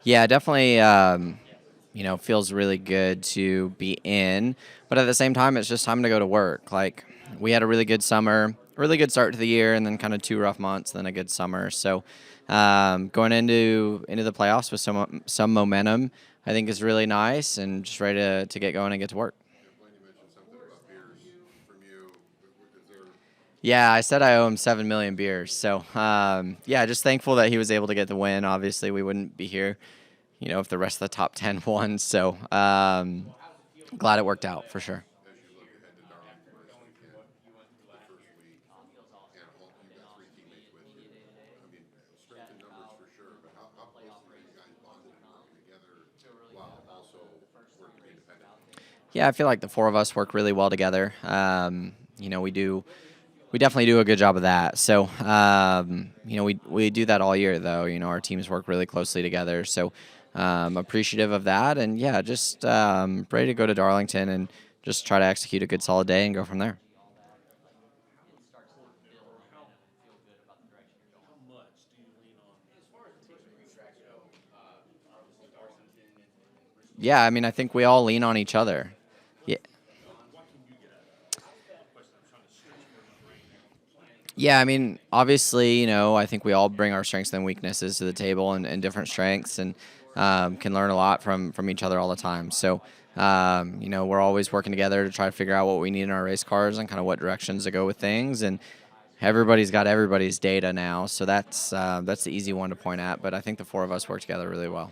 Yeah, definitely. Feels really good to be in, but at the same time, it's just time to go to work. Like we had a really good summer, really good start to the year, and then kind of two rough months, then a good summer. So going into the playoffs with some momentum, I think is really nice, and just ready to get going and get to work. Blaine, you mentioned something about beers from you. Is there? Yeah, I said I owe him 7 million beers. So yeah, just thankful that he was able to get the win. Obviously, we wouldn't be here, if the rest of the top 10 won. So glad it worked out for sure. As you look ahead to Darlington this weekend, the first week, and all, you've got three teammates with you. I mean, strength in numbers for sure, but how closely are you guys bonded and working together while also working independently? Yeah, I feel like the four of us work really well together. We definitely do a good job of that. So, we do that all year, though. Our teams work really closely together. So, appreciative of that. And yeah, just ready to go to Darlington and just try to execute a good solid day and go from there. Yeah, I mean, I think we all lean on each other. Yeah. Yeah, I mean, obviously, I think we all bring our strengths and weaknesses to the table and different strengths and can learn a lot from each other all the time. So, we're always working together to try to figure out what we need in our race cars and kind of what directions to go with things. And everybody's got everybody's data now, so that's the easy one to point at. But I think the four of us work together really well.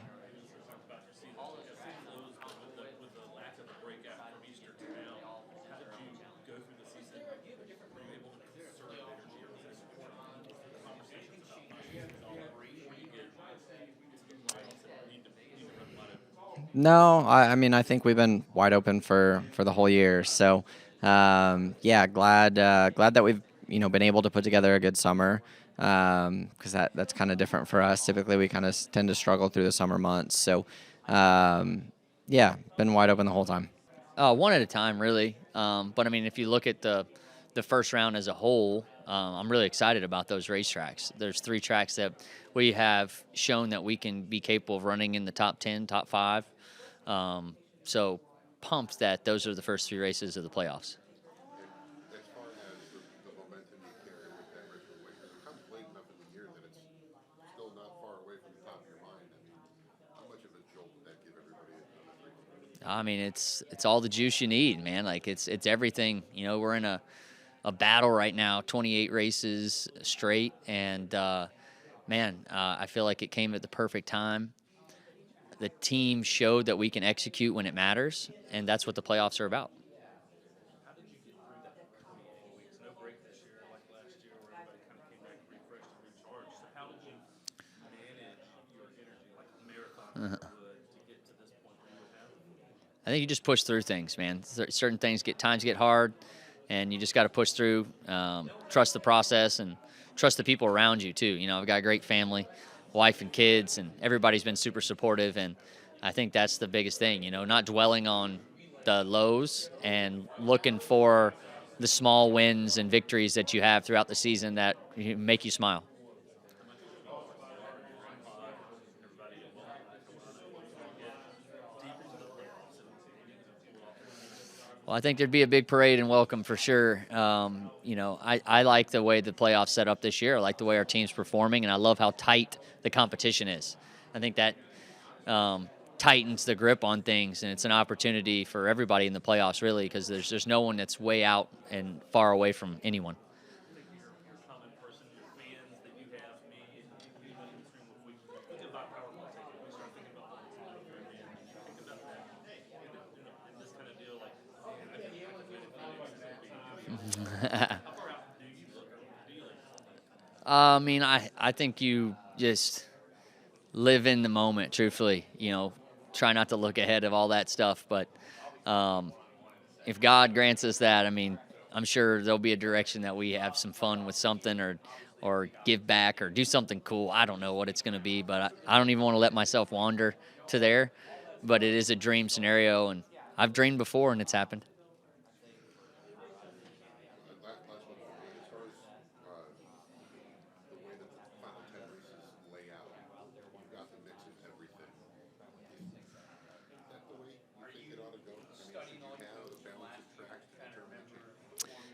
No, I mean I think we've been wide open for the whole year. So yeah, glad that we've been able to put together a good summer because that's kind of different for us. Typically, we kind of tend to struggle through the summer months. So yeah, been wide open the whole time. One at a time, really. But I mean, if you look at the first round as a whole, I'm really excited about those racetracks. There's three tracks that we have shown that we can be capable of running in the top 10, top five. So pumped that those are the first three races of the playoffs. And as far as the momentum you carry with that race with Wickers, it comes late enough in the year that it's still not far away from the top of your mind. I mean, how much of a jolt would that give everybody on this race? I mean, it's all the juice you need, man. Like it's everything. We're in a battle right now, 28 races straight, and man, I feel like it came at the perfect time. The team showed that we can execute when it matters, and that's what the playoffs are about. I think you just push through things, man. Certain things times get hard, and you just got to push through. Trust the process and trust the people around you too. I've got a great family, wife and kids, and everybody's been super supportive. And I think that's the biggest thing. Not dwelling on the lows and looking for the small wins and victories that you have throughout the season that make you smile. Well, I think there'd be a big parade and welcome for sure. I like the way the playoffs set up this year. I like the way our team's performing, and I love how tight the competition is. I think that tightens the grip on things, and it's an opportunity for everybody in the playoffs, really, because there's no one that's way out and far away from anyone. I mean, I think you just live in the moment, truthfully. Try not to look ahead of all that stuff. But um, if God grants us that, I mean, I'm sure there'll be a direction that we have some fun with something or give back or do something cool. I don't know what it's going to be, but I don't even want to let myself wander to there. But it is a dream scenario, and I've dreamed before, and it's happened. Last one for me, as far as the way that the final 10 races lay out, you've got the mix of everything.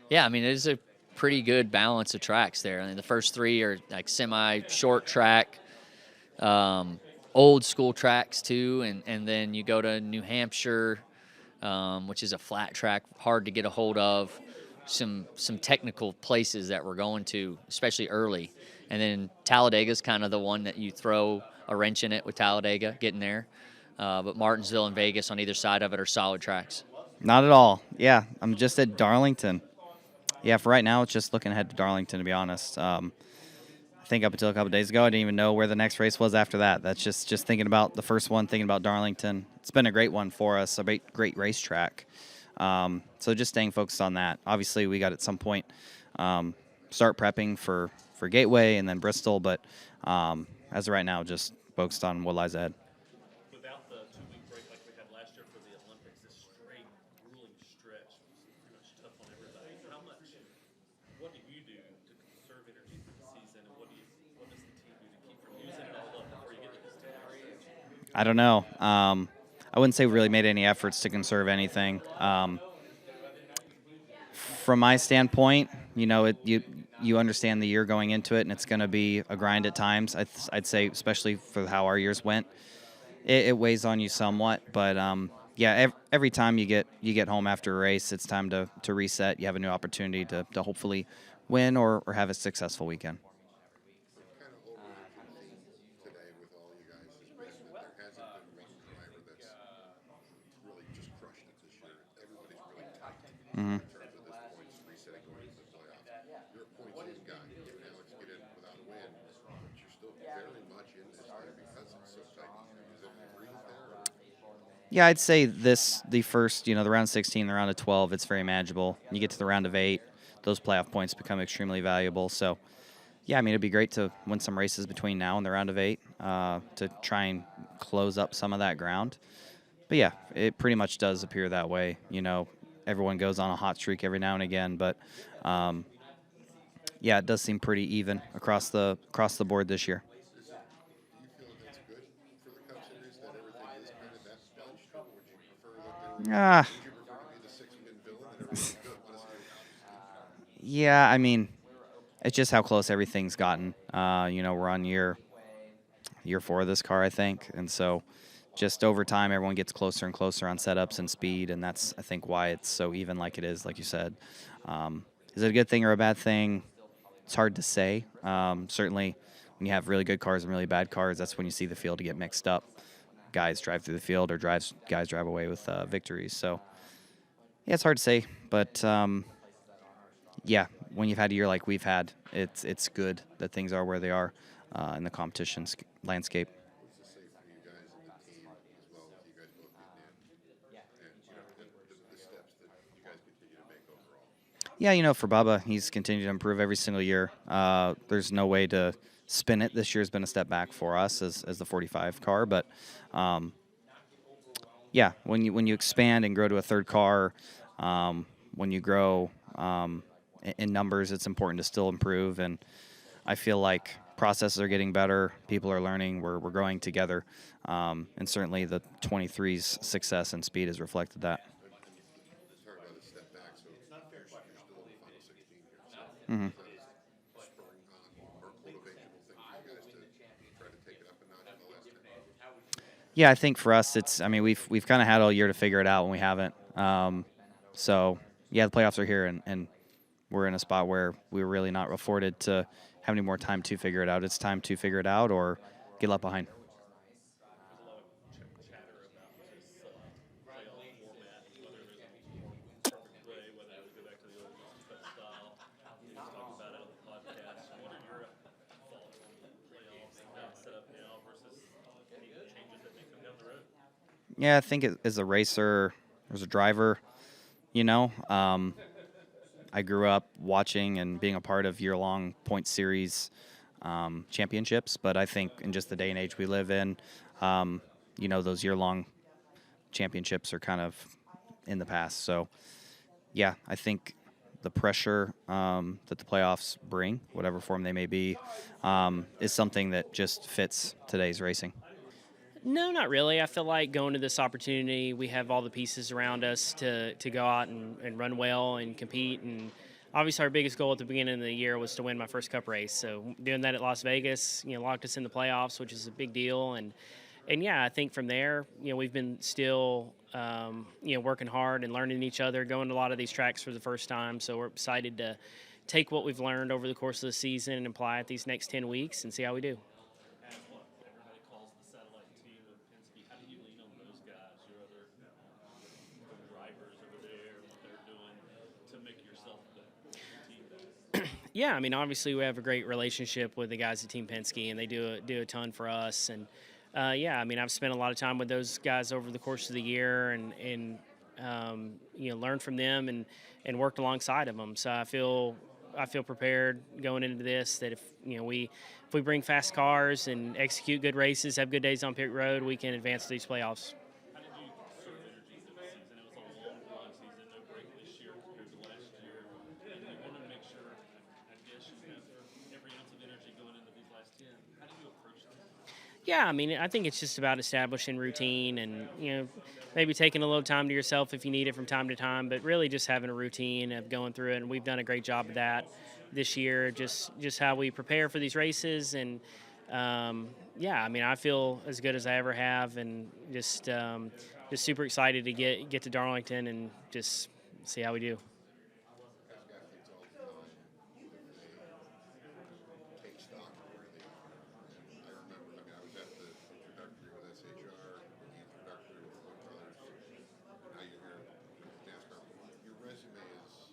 Yeah, I mean, it is a pretty good balance of tracks there. I mean, the first three are like semi-short track, um, old school tracks too, and then you go to New Hampshire, which is a flat track, hard to get a hold of. Some technical places that we're going to, especially early, and then Talladega's kind of the one that you throw a wrench in it with Talladega getting there. But Martinsville and Vegas on either side of it are solid tracks. Not at all. Yeah, I'm just at Darlington. Yeah, for right now, it's just looking ahead to Darlington, to be honest. I think up until a couple days ago, I didn't even know where the next race was after that. That's just thinking about the first one, thinking about Darlington. It's been a great one for us, a great racetrack. So just staying focused on that. Obviously, we got at some point start prepping for Gateway and then Bristol, but as of right now, just focused on what lies ahead. Without the 2-week break like we had last year for the Olympics, this straight, grueling stretch was pretty much tough on everybody. What do you do to conserve energy through the season, and what does the team do to keep from using it all up before you get to this 10-week stretch? I don't know. I wouldn't say we really made any efforts to conserve anything. From my standpoint, you understand the year going into it, and it's going to be a grind at times. I'd say, especially for how our years went, it weighs on you somewhat. But yeah, every time you get home after a race, it's time to reset. You have a new opportunity to hopefully win or have a successful weekend. Kind of overarching theme today with all you guys has been that there hasn't been one driver that's really just crushed it this year. Everybody's really tight in terms of this points reset going into the playoffs. You're a points in guy. You and Alex get in without a win, but you're still very much in this thing because it's so tight. Is that agree with that? Yeah, I'd say the first, the round 16, the round of 12, it's very manageable. You get to the round of 8, those playoff points become extremely valuable. So, yeah, I mean, it'd be great to win some races between now and the round of 8 to try and close up some of that ground. But, yeah, it pretty much does appear that way. Everyone goes on a hot streak every now and again. But, yeah, it does seem pretty even across the board this year. Do you feel that that's good for the Cup Series that everything is kind of that bunched, or would you prefer that Ah, would you prefer to be the 6-win villain and everything good? Want to see your opposite? yeah, I mean, it's just how close everything's gotten. We're on year 4 of this car, I think, and so just over time, everyone gets closer and closer on setups and speed, and that's, I think, why it's so even like it is, like you said. Is it a good thing or a bad thing? It's hard to say. Certainly, when you have really good cars and really bad cars, that's when you see the field get mixed up. Guys drive through the field or guys drive away with victories. So, yeah, it's hard to say, but yeah, when you've had a year like we've had, it's good that things are where they are in the competition landscape. What's to say for you guys and the team as well with you guys both getting in and the steps that you guys continue to make overall? Yeah, for Bubba, he's continued to improve every single year. There's no way to spin it. This year's been a step back for us as the 45 car, but yeah, when you expand and grow to a third car, when you grow in numbers, it's important to still improve. And I feel like processes are getting better. People are learning. We're growing together, and certainly the 23's success and speed has reflected that. It's hard about a step back, so you're still in the final 16 here. So spurring on or motivational thing for you guys to try to take it up a notch in the last 10. Yeah, I think for us, we've kind of had all year to figure it out when we haven't. So yeah, the playoffs are here, and we're in a spot where we're really not afforded to have any more time to figure it out. It's time to figure it out or get left behind. There's a lot of chatter about this playoff format, whether there's a more perfect way, whether it would go back to the old cut style. You talk about it on the podcast. What are your thoughts on the playoffs and how it's set up now versus any changes that may come down the road? Yeah, I think as a racer, as a driver, I grew up watching and being a part of year-long point series championships, but I think in just the day and age we live in, those year-long championships are kind of in the past. So, yeah, I think the pressure that the playoffs bring, whatever form they may be, is something that just fits today's racing. No, not really. I feel like going to this opportunity, we have all the pieces around us to go out and run well and compete. And obviously our biggest goal at the beginning of the year was to win my first Cup race. So doing that at Las Vegas, locked us in the playoffs, which is a big deal. And yeah, I think from there, we've been still, working hard and learning each other, going to a lot of these tracks for the first time. So we're excited to take what we've learned over the course of the season and apply it these next 10 weeks and see how we do. As what everybody calls the satellite team of Penske, how do you lean on those guys, your other drivers over there, and what they're doing to make yourself better, your team better? Yeah, I mean, obviously we have a great relationship with the guys at Team Penske, and they do a ton for us. And yeah, I mean, I've spent a lot of time with those guys over the course of the year, and learned from them and worked alongside of them. So I feel prepared going into this that if we bring fast cars and execute good races, have good days on pit road, we can advance to these playoffs. How did you conserve energy this season? It was a long season, no break this year compared to last year. And you wanted to make sure, I guess, you have every ounce of energy going into these last 10. How do you approach that? Yeah, I mean, I think it's just about establishing routine and, maybe taking a little time to yourself if you need it from time to time, but really just having a routine of going through it. And we've done a great job of that this year, just how we prepare for these races. And, yeah, I mean, I feel as good as I ever have, and just super excited to get to Darlington and just see how we do. Ask athletes all the time if they take stock of where they are. And I remember, I mean, I was at the introductory with SHR, the introductory with Wood Brothers, and now you're here at NASCAR. Your resume is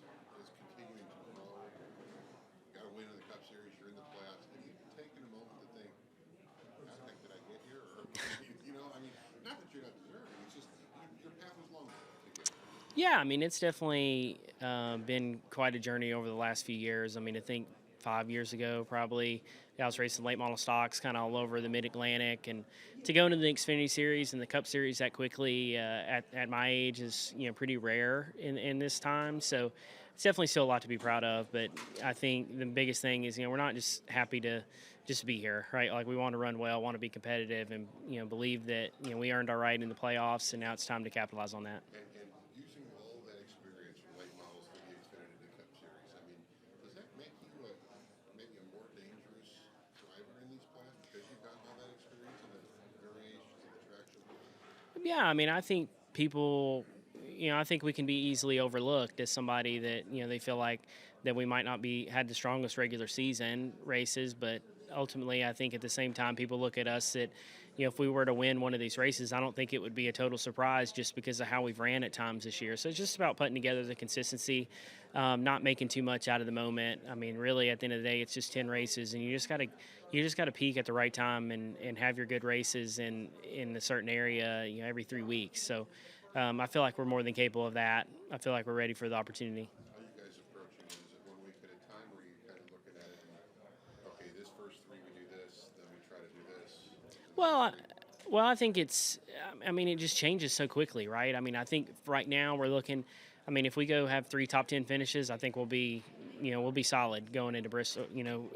continuing to grow. You got a win in the Cup Series, you're in the playoffs. Have you taken a moment to think, how the heck did I get here? Or, I mean, not that you're not deserving, it's just your path was longer to get here. Yeah, I mean, it's definitely been quite a journey over the last few years. I mean, I think 5 years ago, probably, I was racing late model stocks kind of all over the Mid-Atlantic. And to go into the Xfinity Series and the Cup Series that quickly at my age is, pretty rare in this time. So it's definitely still a lot to be proud of. But I think the biggest thing is, we're not just happy to just be here, right? Like, we want to run well, want to be competitive, and, believe that, we earned our right in the playoffs, and now it's time to capitalize on that. And using all that experience from late models to the Xfinity to Cup Series, I mean, does that make you maybe a more dangerous driver in these plants because you've gotten all that experience and the variations of the tracks you're running? Yeah, I mean, I think people, I think we can be easily overlooked as somebody that, they feel like that we might not had the strongest regular season races, but ultimately, I think at the same time, people look at us that, if we were to win one of these races, I don't think it would be a total surprise just because of how we've ran at times this year. So it's just about putting together the consistency, not making too much out of the moment. I mean, really, at the end of the day, it's just 10 races, and you just got to peak at the right time and have your good races in a certain area, every 3 weeks. So I feel like we're more than capable of that. I feel like we're ready for the opportunity. How are you guys approaching it? Is it 1 week at a time, or are you kind of looking at it and, okay, this first 3 we do this, then we try to do this? Well, I think it's. I mean, it just changes so quickly, right? I mean, I think right now we're looking. I mean, if we go have 3 top 10 finishes, I think we'll be solid going into Bristol.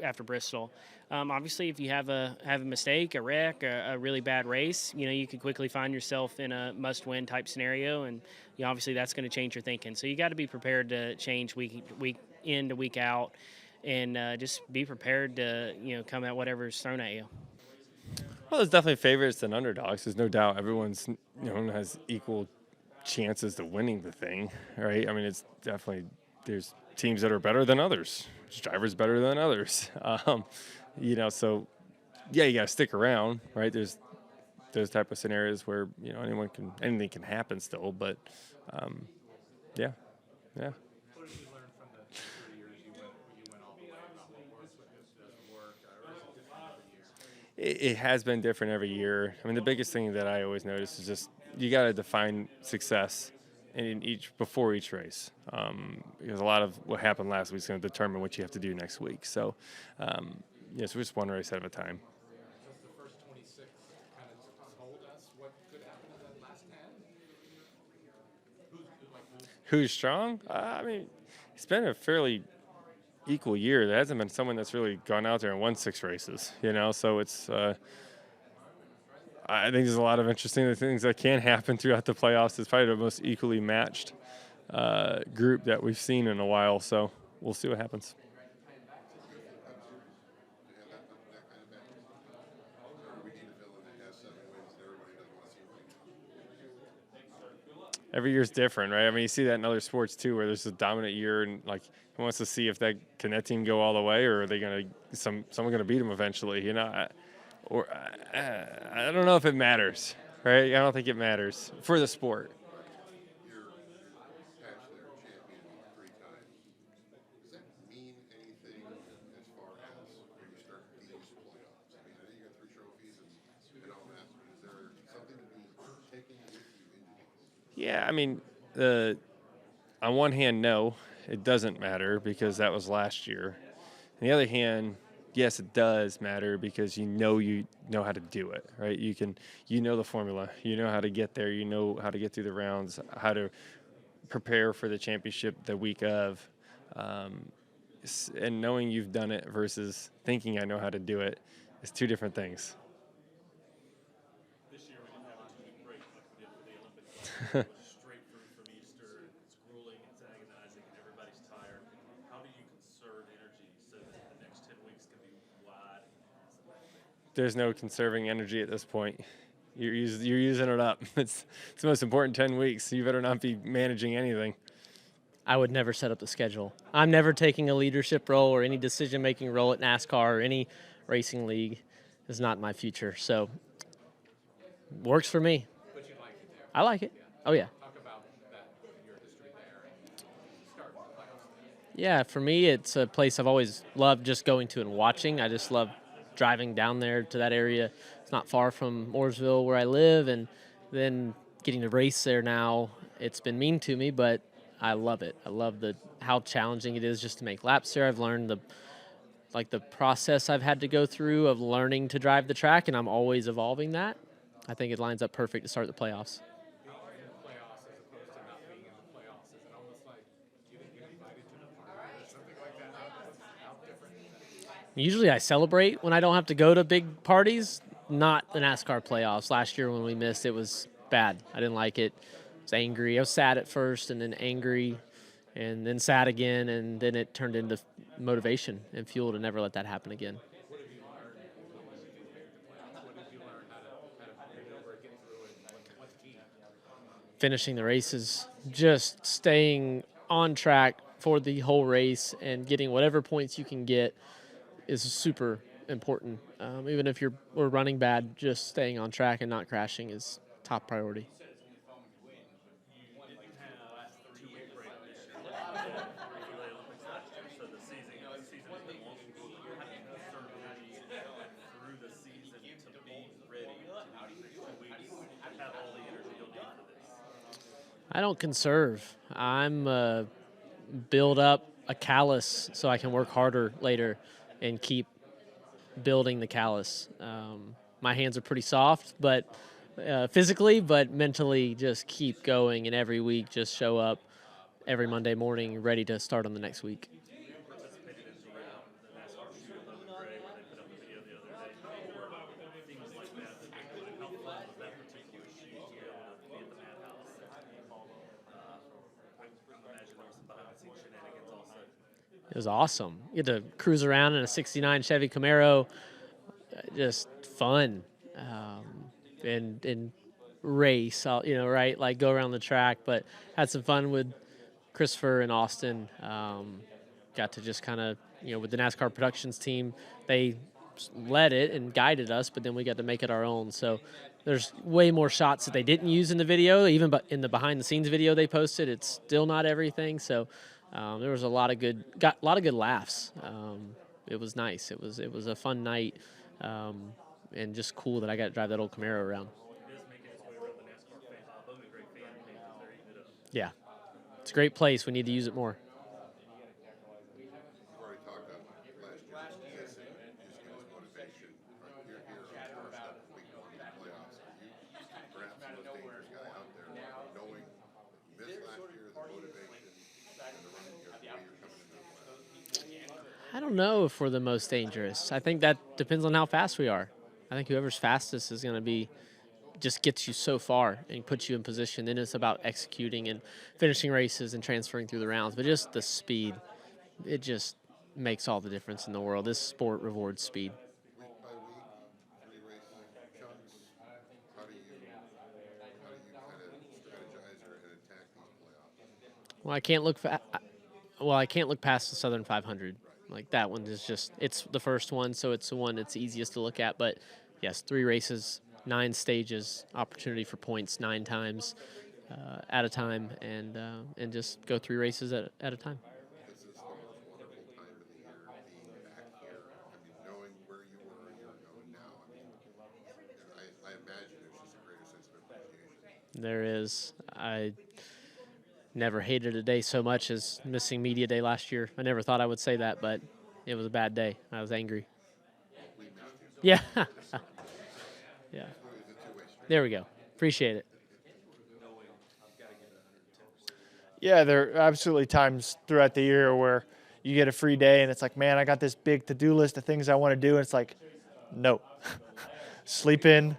After Bristol. Obviously, if you have a mistake, a wreck, a really bad race, you could quickly find yourself in a must-win type scenario, and obviously that's going to change your thinking. So you got to be prepared to change week in to week out, and just be prepared to come at whatever's thrown at you. Well, there's definitely favorites and underdogs. There's no doubt everyone's has equal chances to winning the thing, right? I mean, it's definitely there's teams that are better than others, there's drivers better than others. So yeah, you got to stick around, right? There's those type of scenarios where anything can happen still, but yeah. What did you learn from the 3 years you went all the way about what works, what doesn't work, or is it different every year? It has been different every year. I mean, the biggest thing that I always notice is just you got to define success before each race, because a lot of what happened last week is going to determine what you have to do next week. So, yes, we're just one race at a time. Does the first 26 kind of told us what could happen in the last 10? Who's strong? I mean, it's been a fairly equal year. There hasn't been someone that's really gone out there and won 6 races, So it's. I think there's a lot of interesting things that can happen throughout the playoffs. It's probably the most equally matched group that we've seen in a while. So we'll see what happens. Every year's different, right? I mean, you see that in other sports too, where there's a dominant year, and like he wants to see if can that team go all the way, or are they gonna someone gonna beat them eventually? You know, I don't know if it matters, right? I don't think it matters for the sport. You're past their champion 3 times. Does that mean anything as far as when you start these playoffs? I mean, I know you got 3 trophies and all that. But is there something to be taken with you into these? Yeah, I mean, on one hand, no, it doesn't matter because that was last year. On the other hand, yes, it does matter because you know how to do it, right? You know the formula, you know how to get there, you know how to get through the rounds, how to prepare for the championship the week of, and knowing you've done it versus thinking I know how to do it is 2 different things. This year we didn't have a 2-week break like we did for the Olympics. It was straight through from Easter. It's grueling, it's agonizing, and everybody's tired. How do you conserve energy so that the next 10 weeks can be wide? There's no conserving energy at this point. You're using it up. It's the most important 10 weeks. You better not be managing anything. I would never set up the schedule. I'm never taking a leadership role or any decision-making role at NASCAR or any racing league. Is not my future. So, works for me. But you like it there. I like it. Oh, yeah. Talk about that, your history there and starting the playoffs. Yeah, for me, it's a place I've always loved just going to and watching. I just love driving down there to that area. It's not far from Mooresville where I live, and then getting to race there now. It's been mean to me, but I love it. I love how challenging it is just to make laps there. I've learned the process I've had to go through of learning to drive the track, and I'm always evolving that. I think it lines up perfect to start the playoffs. Being in the playoffs as opposed to not being in the playoffs, is it almost like you didn't get invited to the party or something like that? How different is that? Usually I celebrate when I don't have to go to big parties, not the NASCAR playoffs. Last year when we missed, it was bad. I didn't like it. I was angry. I was sad at first and then angry and then sad again, and then it turned into motivation and fuel to never let that happen again. What did you learn when you did make the playoffs? What did you learn how to maneuver, get through it, and what's key? Finishing the races, just staying on track for the whole race and getting whatever points you can get is super important. Even if we're running bad, just staying on track and not crashing is top priority. So the season has been long and cool. How do you conserve energy through the season to be ready to do these 2 weeks, have all the energy you'll need for this? I don't conserve. I'm build up a callus so I can work harder later and keep building the callus. My hands are pretty soft, but physically, but mentally, just keep going. And every week, just show up every Monday morning, ready to start on the next week. Participated in the NASCAR Shoot 11 Gray where they put up a video the other day for things like that. How fun was that particular shoot to be able to be at the madhouse? I imagine there was some behind the scenes shenanigans also. It was awesome. You get to cruise around in a '69 Chevy Camaro, just fun, and race. Right? Like go around the track, but had some fun with Christopher and Austin. Got to just kind of, with the NASCAR Productions team, they led it and guided us, but then we got to make it our own. So there's way more shots that they didn't use in the video, even in the behind the scenes video they posted. It's still not everything. So there was a lot of good laughs. It was nice. It was a fun night, and just cool that I got to drive that old Camaro around. It is making its way around the NASCAR fan, among the great fan pages. They're eating it up. Yeah, it's a great place. We need to use it more. We've already talked about last year's missing just gives motivation. You're here on the first week one of the playoffs. Are you perhaps the most dangerous guy out there, knowing that you missed last year, the motivation, and the way you're coming into the playoffs? I don't know if we're the most dangerous. I think that depends on how fast we are. I think whoever's fastest is going to be just gets you so far and puts you in position. Then it's about executing and finishing races and transferring through the rounds. But just the speed, it just makes all the difference in the world. This sport rewards speed. Week by week, 3 race chunks. How do you kind of strategize or and attack these playoffs? Well, I can't look. I can't look past the Southern 500. Like that one is just. It's the first one, so it's the one that's easiest to look at. But yes, 3 races, 9 stages, opportunity for points 9 times at a time, and just go 3 races at a time. This is the most wonderful time of the year being back here. I mean, knowing where you were a year ago and now. I mean, I imagine there's just a greater sense of appreciation. There is. I never hated a day so much as missing media day last year. I never thought I would say that, but it was a bad day. I was angry. Yeah. Yeah. There we go. Appreciate it. Yeah, there are absolutely times throughout the year where you get a free day and it's like, man, I got this big to-do list of things I want to do. And it's like, no. Sleep in,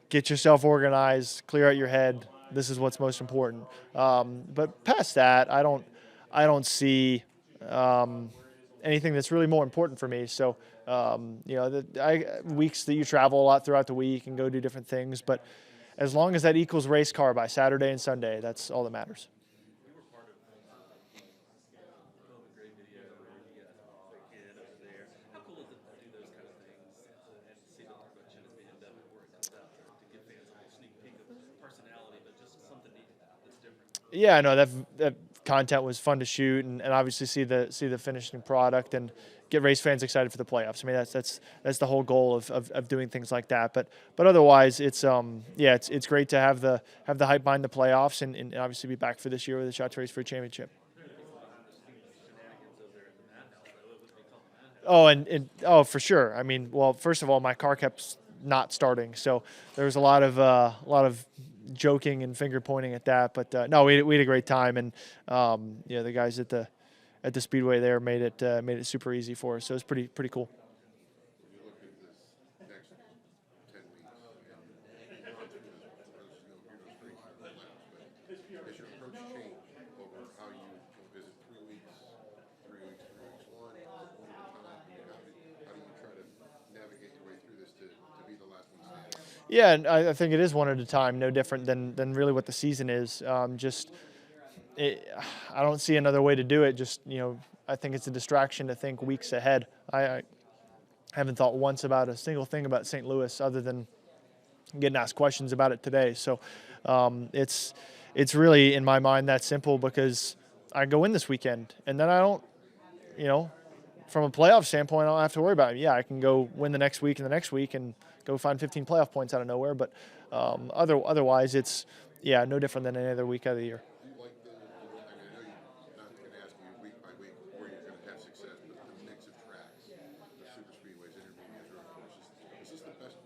get yourself organized, clear out your head. This is what's most important. But past that, I don't see anything that's really more important for me. So, weeks that you travel a lot throughout the week and go do different things. But as long as that equals race car by Saturday and Sunday, that's all that matters. Yeah, no, that content was fun to shoot, and obviously see the finishing product and get race fans excited for the playoffs. I mean, that's the whole goal of doing things like that. But otherwise, it's great to have the hype behind the playoffs and obviously be back for this year with a shot to race for a championship. Oh, and for sure. I mean, well, first of all, my car kept not starting, so there was a lot of joking and finger pointing at that. But no, we had a great time, and the guys at the speedway there made it super easy for us. So it was pretty cool. You look at this next 10 weeks, and you've gone through this before. This is no straight to the playoffs, but has your approach changed over how you visit 3 weeks, 3 weeks, 3 weeks, one at a time? I mean, how do you try to navigate your way through this to be the last one standing? Yeah, and I think it is one at a time, no different than really what the season is. I don't see another way to do it. I think it's a distraction to think weeks ahead. I haven't thought once about a single thing about St. Louis other than getting asked questions about it today. So it's really, in my mind, that simple, because I go in this weekend and then I don't, from a playoff standpoint, I don't have to worry about it. Yeah, I can go win the next week and the next week and go find 15 playoff points out of nowhere. But otherwise, it's no different than any other week out of the year. Do you like I know you're not going to ask you week by week where you're going to have success, but the mix of tracks, the super speedways, intermediates, road courses, is this the best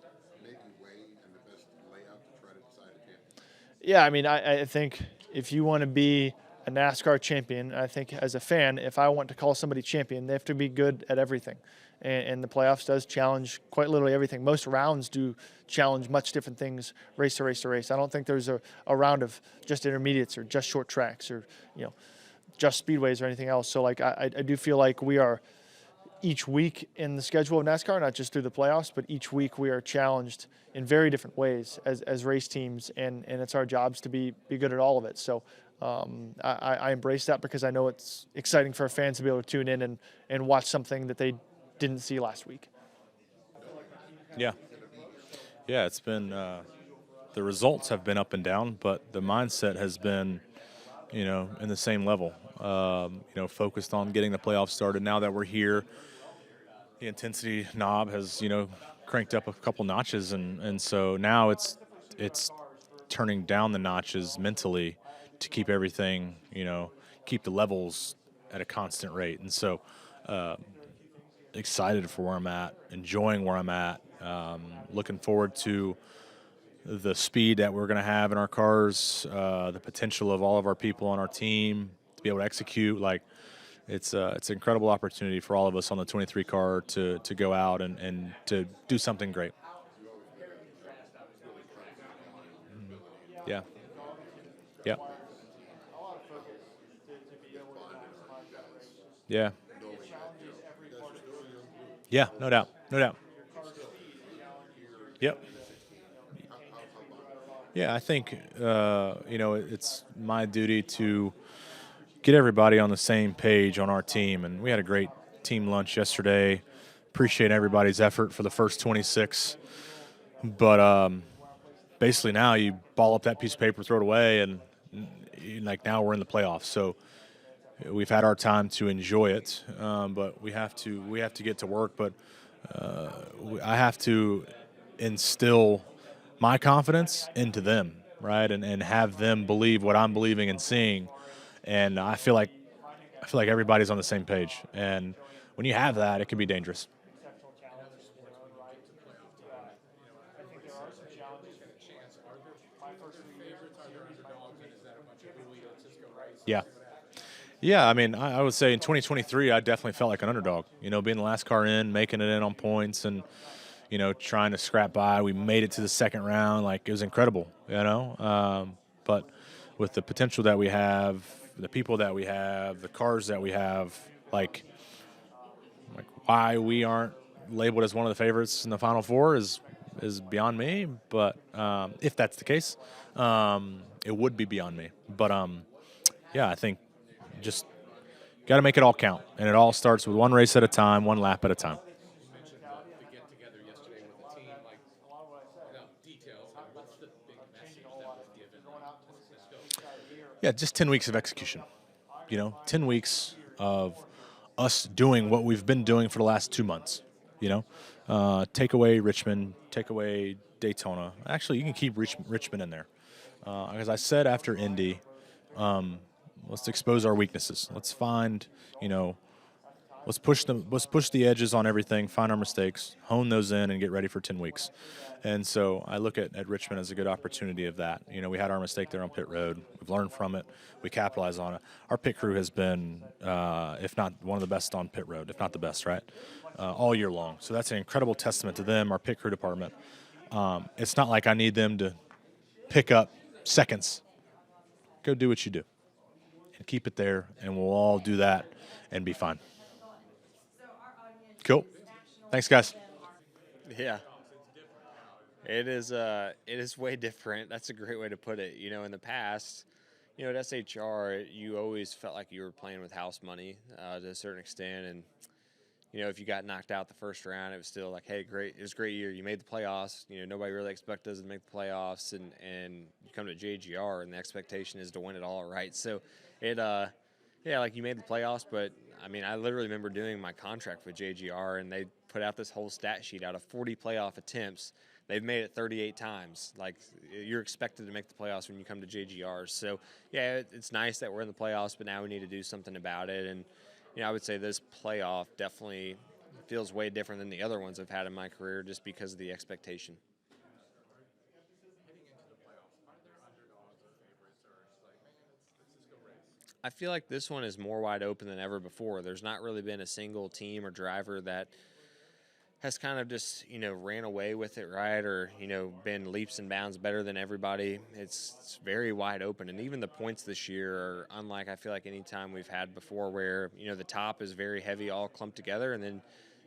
maybe way and the best layout to try to decide a champion? Yeah, I mean, I think if you want to be a NASCAR champion, I think as a fan, if I want to call somebody champion, they have to be good at everything. And the playoffs does challenge quite literally everything. Most rounds do challenge much different things race to race to race. I don't think there's a round of just intermediates or just short tracks or, just speedways or anything else. So, I do feel like we are each week in the schedule of NASCAR, not just through the playoffs, but each week we are challenged in very different ways as race teams, and it's our jobs to be good at all of it. So I embrace that because I know it's exciting for our fans to be able to tune in and watch something that they didn't see last week. Yeah, it's been the results have been up and down, but the mindset has been, in the same level. Focused on getting the playoffs started. Now that we're here, the intensity knob has, cranked up a couple notches, and so now it's turning down the notches mentally to keep everything, keep the levels at a constant rate. And so excited for where I'm at, enjoying where I'm at, looking forward to the speed that we're going to have in our cars, the potential of all of our people on our team to be able to execute. It's an incredible opportunity for all of us on the 23 car to go out and to do something great. Yeah. Yeah. Yeah. Yeah, no doubt. No doubt. Yep. Yeah, I think it's my duty to get everybody on the same page on our team, and we had a great team lunch yesterday. Appreciate everybody's effort for the first 26, but basically now you ball up that piece of paper, throw it away, and like now we're in the playoffs. So we've had our time to enjoy it, but we have to get to work. But I have to instill my confidence into them, right, and have them believe what I'm believing and seeing. And I feel like everybody's on the same page. And when you have that, it can be dangerous. Yeah. Yeah, I mean, I would say in 2023, I definitely felt like an underdog. Being the last car in, making it in on points, and trying to scrap by. We made it to the second round. Like, it was incredible. But with the potential that we have, the people that we have, the cars that we have, like why we aren't labeled as one of the favorites in the Final Four is beyond me. But if that's the case, it would be beyond me. But yeah, I think just got to make it all count, and it all starts with one race at a time, one lap at a time. You mentioned the get together yesterday with the team. Like, without details, what's the big message that was given? Let's go. Yeah, just 10 weeks of execution. 10 weeks of us doing what we've been doing for the last 2 months. Take away Richmond, take away Daytona. Actually, you can keep Richmond in there. As I said after Indy, let's expose our weaknesses. Let's find, let's push the edges on everything, find our mistakes, hone those in, and get ready for 10 weeks. And so I look at Richmond as a good opportunity of that. We had our mistake there on pit road. We've learned from it. We capitalize on it. Our pit crew has been, if not one of the best on pit road, if not the best, right, all year long. So that's an incredible testament to them, our pit crew department. It's not like I need them to pick up seconds. Go do what you do and keep it there, and we'll all do that and be fine. Cool. Thanks, guys. Yeah. It is way different. That's a great way to put it. In the past, at SHR, you always felt like you were playing with house money to a certain extent. And, if you got knocked out the first round, it was still like, hey, great. It was a great year. You made the playoffs. Nobody really expected us to make the playoffs. And you come to JGR, and the expectation is to win it all, right? So like you made the playoffs, but I literally remember doing my contract with JGR, and they put out this whole stat sheet out of 40 playoff attempts. They've made it 38 times. Like, you're expected to make the playoffs when you come to JGR. So, yeah, it's nice that we're in the playoffs, but now we need to do something about it. And, I would say this playoff definitely feels way different than the other ones I've had in my career just because of the expectation. I feel like this one is more wide open than ever before. There's not really been a single team or driver that has kind of just, ran away with it, right? Or, been leaps and bounds better than everybody. It's very wide open. And even the points this year are unlike, I feel like, any time we've had before where, the top is very heavy, all clumped together. And then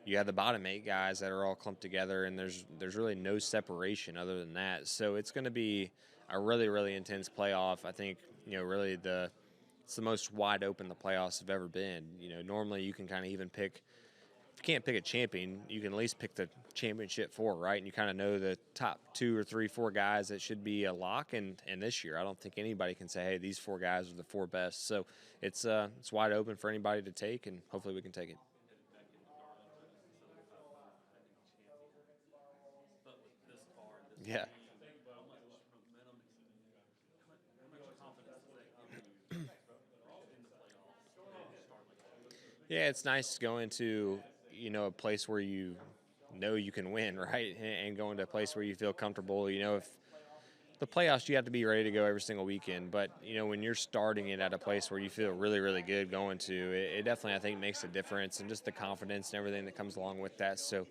you have the bottom 8 guys that are all clumped together. And there's really no separation other than that. So it's going to be a really, really intense playoff. I think, really it's the most wide open the playoffs have ever been. Normally you can kind of even pick, if you can't pick a champion, you can at least pick the championship 4, right? And you kind of know the top 2 or 3, 4 guys that should be a lock. And this year, I don't think anybody can say, hey, these 4 guys are the 4 best. So it's wide open for anybody to take, and hopefully we can take it. Yeah. Yeah, it's nice going to, a place where you know you can win, right? And going to a place where you feel comfortable. If the playoffs, you have to be ready to go every single weekend. But, when you're starting it at a place where you feel really, really good going to, it definitely, I think, makes a difference. And just the confidence and everything that comes along with that. So,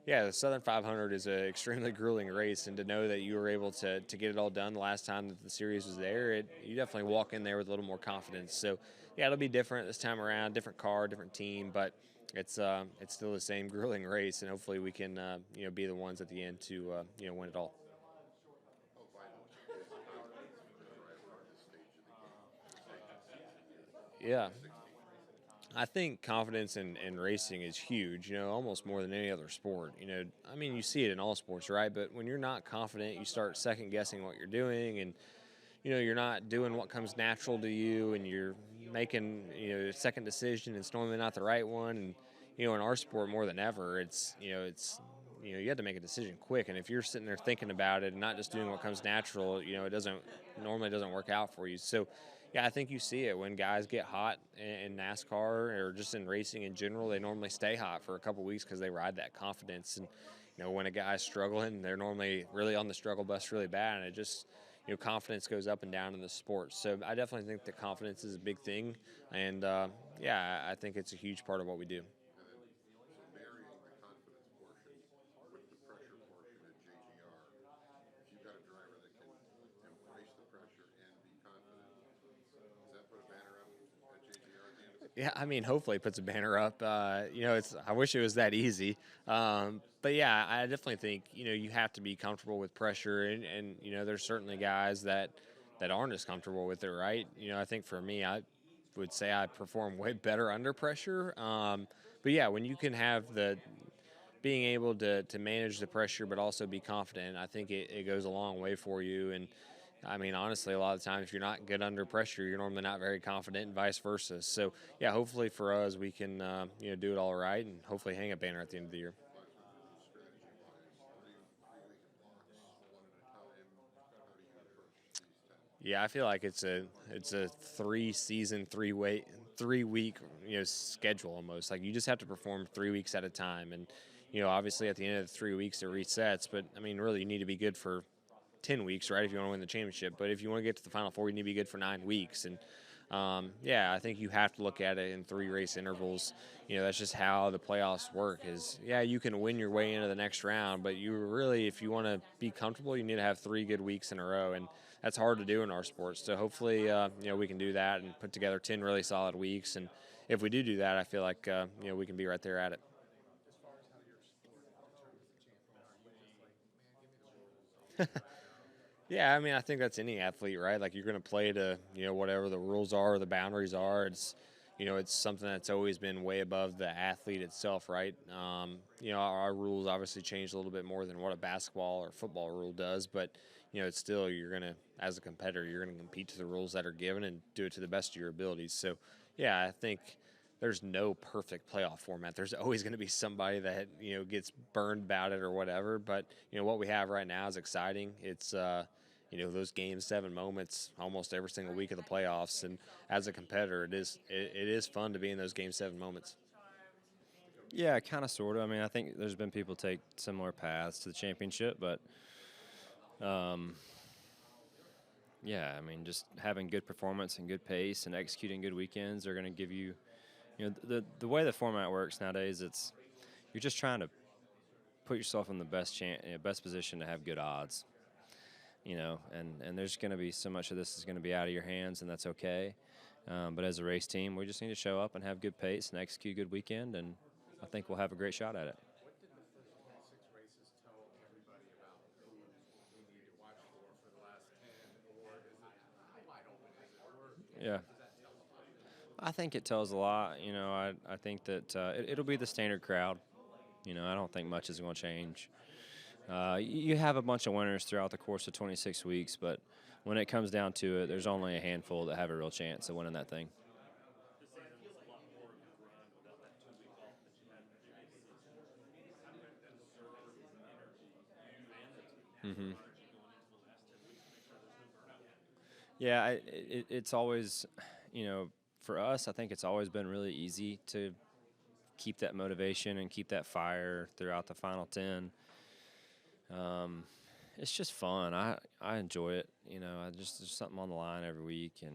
Yeah, the Southern 500 is an extremely grueling race, and to know that you were able to get it all done the last time that the series was there, you definitely walk in there with a little more confidence. So, yeah, it'll be different this time around, different car, different team, but it's still the same grueling race, and hopefully we can be the ones at the end to win it all. Yeah. I think confidence in racing is huge, almost more than any other sport. I mean, you see it in all sports, right? But when you're not confident, you start second guessing what you're doing, and, you're not doing what comes natural to you, and you're making, a second decision. It's normally not the right one. And, in our sport more than ever, you have to make a decision quick. And if you're sitting there thinking about it and not just doing what comes natural, it normally doesn't work out for you. So, yeah, I think you see it when guys get hot in NASCAR or just in racing in general. They normally stay hot for a couple weeks because they ride that confidence. And when a guy's struggling, they're normally really on the struggle bus really bad, and it just confidence goes up and down in the sport. So I definitely think that confidence is a big thing, and yeah, I think it's a huge part of what we do. So marrying the confidence portion with the pressure portion at JGR, if you've got a driver that can embrace the pressure and be confident, does that put a banner up at JGR at the end of it? Yeah, I mean, hopefully it puts a banner up. I wish it was that easy. But yeah, I definitely think you have to be comfortable with pressure, and there's certainly guys that aren't as comfortable with it, right? I think for me, I would say I perform way better under pressure. But yeah, when you can have the being able to manage the pressure but also be confident, I think it goes a long way for you. And I mean, honestly, a lot of the time, if you're not good under pressure, you're normally not very confident, and vice versa. So, yeah, hopefully for us, we can do it all right, and hopefully hang a banner at the end of the year. Yeah, I feel like it's a 3-season, 3-week schedule almost. Like you just have to perform 3 weeks at a time, and obviously at the end of the 3 weeks it resets. But I mean, really, you need to be good for 10 weeks, right, if you want to win the championship. But if you want to get to the Final Four, you need to be good for 9 weeks. And yeah, I think you have to look at it in 3 race intervals. That's just how the playoffs work. Yeah, you can win your way into the next round, but you really, if you want to be comfortable, you need to have 3 good weeks in a row, and that's hard to do in our sports. So hopefully, we can do that and put together 10 really solid weeks. And if we do that, I feel like we can be right there at it. As far as how your sport determines the champion, are you just like, man, give me the rules? Yeah, I mean, I think that's any athlete, right? Like you're going to play to, whatever the rules are or the boundaries are. It's something that's always been way above the athlete itself, right? Our rules obviously change a little bit more than what a basketball or football rule does, but it's still you're going to, as a competitor, you're going to compete to the rules that are given and do it to the best of your abilities. So, yeah, I think there's no perfect playoff format. There's always going to be somebody that gets burned about it or whatever. But what we have right now is exciting. It's those Game 7 moments almost every single week of the playoffs, and as a competitor, it is fun to be in those Game 7 moments. Yeah, kind of, sort of. I mean, I think there's been people take similar paths to the championship, but yeah, I mean, just having good performance and good pace and executing good weekends are going to give you, the way the format works nowadays. You're just trying to put yourself in the best position to have good odds. And there's going to be so much of this is going to be out of your hands, and that's okay. But as a race team, we just need to show up and have good pace and execute a good weekend, and I think we'll have a great shot at it. What did the first 6 races tell everybody about who we need to watch for the last 10, or is it how wide open is it, or Yeah. does that tell a lot? I think it tells a lot. I think that it'll be the standard crowd. I don't think much is going to change. You have a bunch of winners throughout the course of 26 weeks, but when it comes down to it, there's only a handful that have a real chance of winning that thing. This season was a lot more of a grind without that 2 week off that you had in the previous season. How did that serve energy, you and the team? Mm-hmm. Energy going into the last 10 weeks to make sure there's no burnout? Yeah, it's always, for us, I think it's always been really easy to keep that motivation and keep that fire throughout the final 10. It's just fun. I enjoy it. There's something on the line every week, and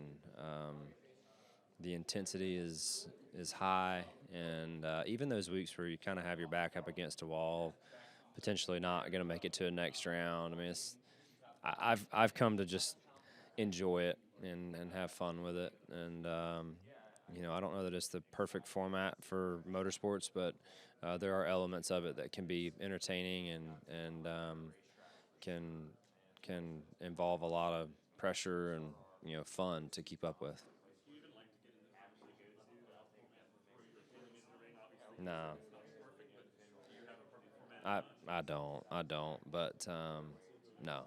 the intensity is high, and even those weeks where you kind of have your back up against a wall, potentially not going to make it to the next round. I mean, I've come to just enjoy it and have fun with it, and I don't know that it's the perfect format for motorsports, but there are elements of it that can be entertaining and can involve a lot of pressure and fun to keep up with. No, I don't. But no.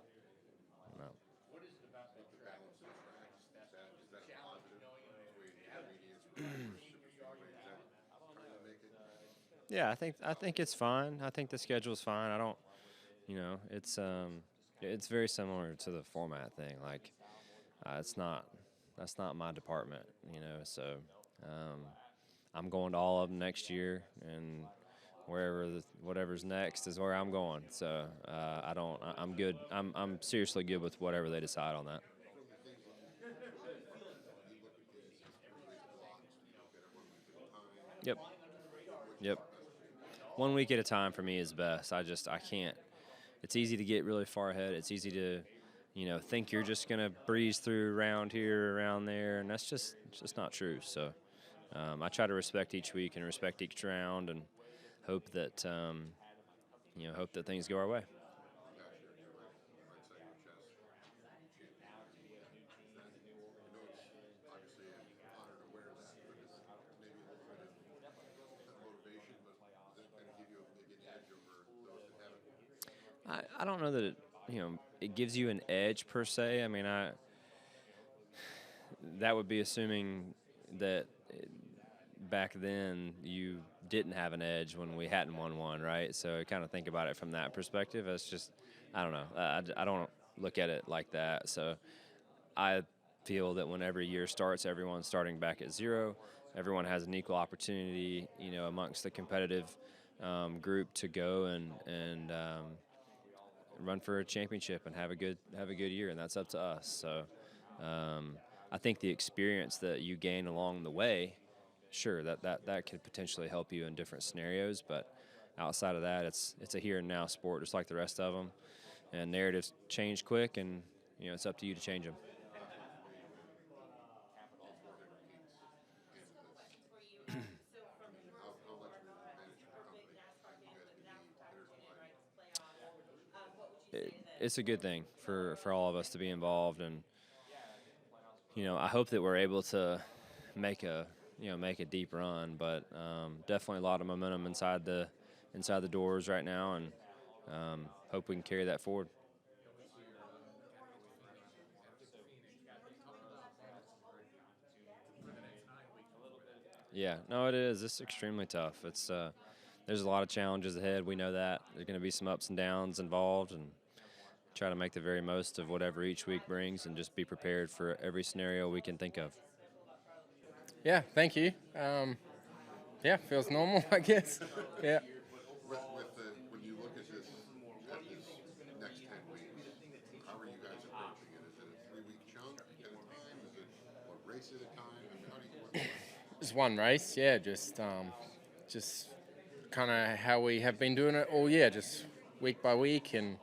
What is it about the balance of the tracks? Is that a positive between intermediates, super speedway? Is that trying to make it? Yeah, I think it's fine. I think the schedule's fine. I don't, it's very similar to the format thing. Like, that's not my department. So I'm going to all of them next year, and whatever's next is where I'm going. So I'm good. I'm seriously good with whatever they decide on that. Yep. Yep. 1 week at a time for me is best. I can't. It's easy to get really far ahead. It's easy to, think you're just gonna breeze through around here, around there, and that's just not true. So I try to respect each week and respect each round, and hope that hope that things go our way. I don't know that it gives you an edge per se. I mean, that would be assuming that back then you didn't have an edge when we hadn't won one, right? So I kind of think about it from that perspective. It's just, I don't know. I don't look at it like that. So I feel that when every year starts, everyone's starting back at zero. Everyone has an equal opportunity, amongst the competitive group to go and run for a championship and have a good year, and that's up to us. So I think the experience that you gain along the way, sure, that could potentially help you in different scenarios, but outside of that, it's a here and now sport, just like the rest of them, and narratives change quick, and it's up to you to change them. It's a good thing for all of us to be involved, and I hope that we're able to make a deep run, but definitely a lot of momentum inside the doors right now, and hope we can carry that forward. Yeah, no, it is. It's extremely tough. It's there's a lot of challenges ahead. We know that there's going to be some ups and downs involved, and try to make the very most of whatever each week brings, and just be prepared for every scenario we can think of. Yeah, thank you. Yeah, feels normal, I guess. Yeah. When you look at this next 10 weeks, how are you guys approaching it? Is it a 3-week chunk at a time? Is it one race at a time? I mean, how do you work? Just one race, yeah. Just kind of how we have been doing it all year, just week by week, and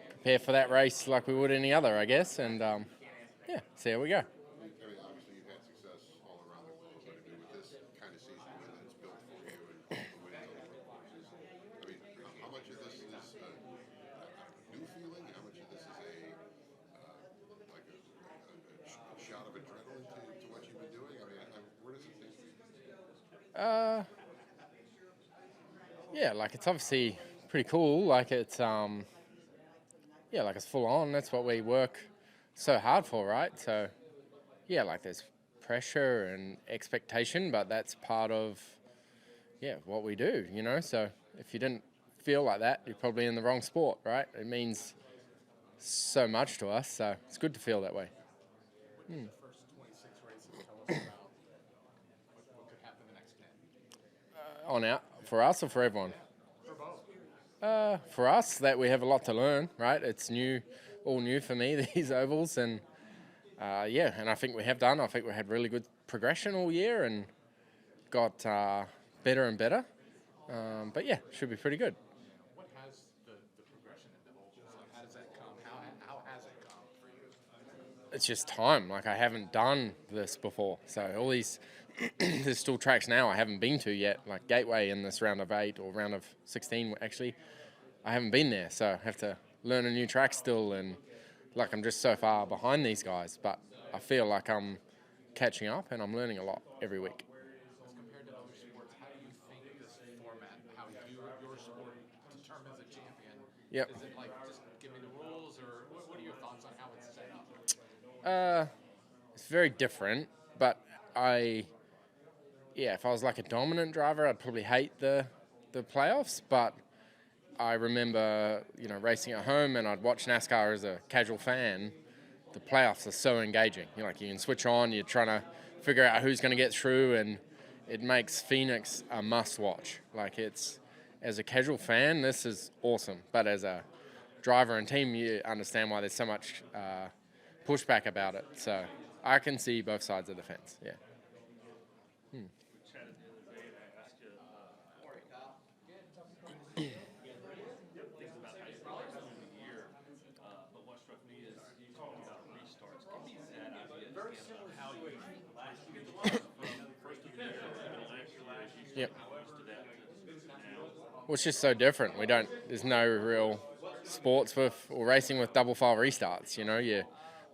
prepare for that race like we would any other, I guess. And yeah, see how we go. I mean, obviously you've had success all around the globe, but I mean, with this kind of season that it's built for you and the wins on the road courses, I mean, how much of this is a new feeling? How much of this is a shot of adrenaline to what you've been doing? I mean, where does it take you? Yeah, like it's obviously pretty cool. Like it's yeah, like it's full on. That's what we work so hard for, right? So yeah, like there's pressure and expectation, but that's part of what we do, So if you didn't feel like that, you're probably in the wrong sport, right? It means so much to us, so it's good to feel that way. What did the first 26 races tell us about what could happen the next 10? For us or for everyone? For both. For us, that we have a lot to learn, right? It's all new for me, these ovals, and yeah, and I think we have done. I think we had really good progression all year and got better and better. But yeah, should be pretty good. What has the progression in the ovals? Like, how does that come? How has it come for you? It's just time. Like, I haven't done this before, so all these there's still tracks now I haven't been to yet, like Gateway in this round of 8 or round of 16. Actually, I haven't been there, so I have to learn a new track still, and like I'm just so far behind these guys. But I feel like I'm catching up, and I'm learning a lot every week. As compared to other sports, how do you think this format, how your sport determines a champion? Yep. Is it like just give me the rules, or what are your thoughts on how it's set up? It's very different, but if I was like a dominant driver, I'd probably hate the playoffs. But I remember, racing at home, and I'd watch NASCAR as a casual fan. The playoffs are so engaging. You can switch on. You're trying to figure out who's going to get through, and it makes Phoenix a must-watch. Like, it's, as a casual fan, this is awesome. But as a driver and team, you understand why there's so much pushback about it. So I can see both sides of the fence. Yeah. We chatted the other day, and I asked you things about how you progress through the year. But what struck me is you talking about restarts. Give me that idea of how you last year from first of the year, even last year, as you Yep. used to that to now. Well, it's just so different. There's no real sports or racing with double file restarts.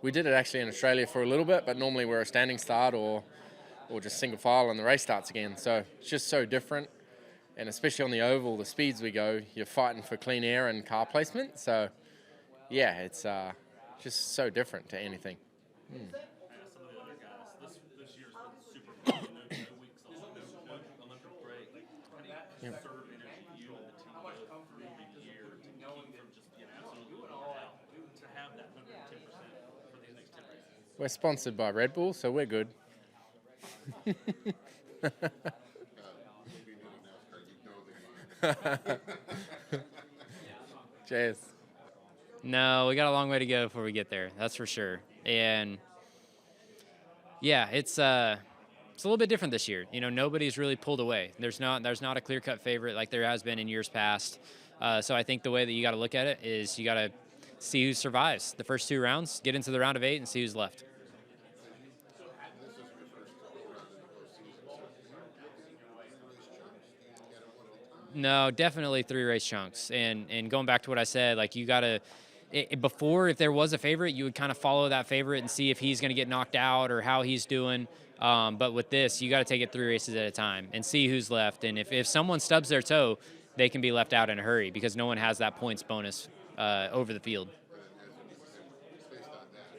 We did it actually in Australia for a little bit, but normally we're a standing start or just single file and the race starts again. So it's just so different. And especially on the oval, the speeds we go, you're fighting for clean air and car placement. So yeah, it's just so different to anything. Some of the other guys, this year's been super fun. No weeks off, no Olympic break. How do you conserve energy, you and the team both through the year to keep from just being absolutely worn out, to have that 110% for these next 10 races? We're sponsored by Red Bull, so we're good. Maybe new to NASCAR, you know the game. Cheers. No, we got a long way to go before we get there. That's for sure. And yeah, it's a little bit different this year. Nobody's really pulled away. There's not a clear-cut favorite like there has been in years past. So I think the way that you got to look at it is you got to see who survives the first 2 rounds, get into the round of 8, and see who's left. No, definitely 3 race chunks. And going back to what I said, like you got to before, if there was a favorite, you would kind of follow that favorite and see if he's going to get knocked out or how he's doing. But with this, you got to take it 3 races at a time and see who's left. And if someone stubs their toe, they can be left out in a hurry because no one has that points bonus over the field. Based on that,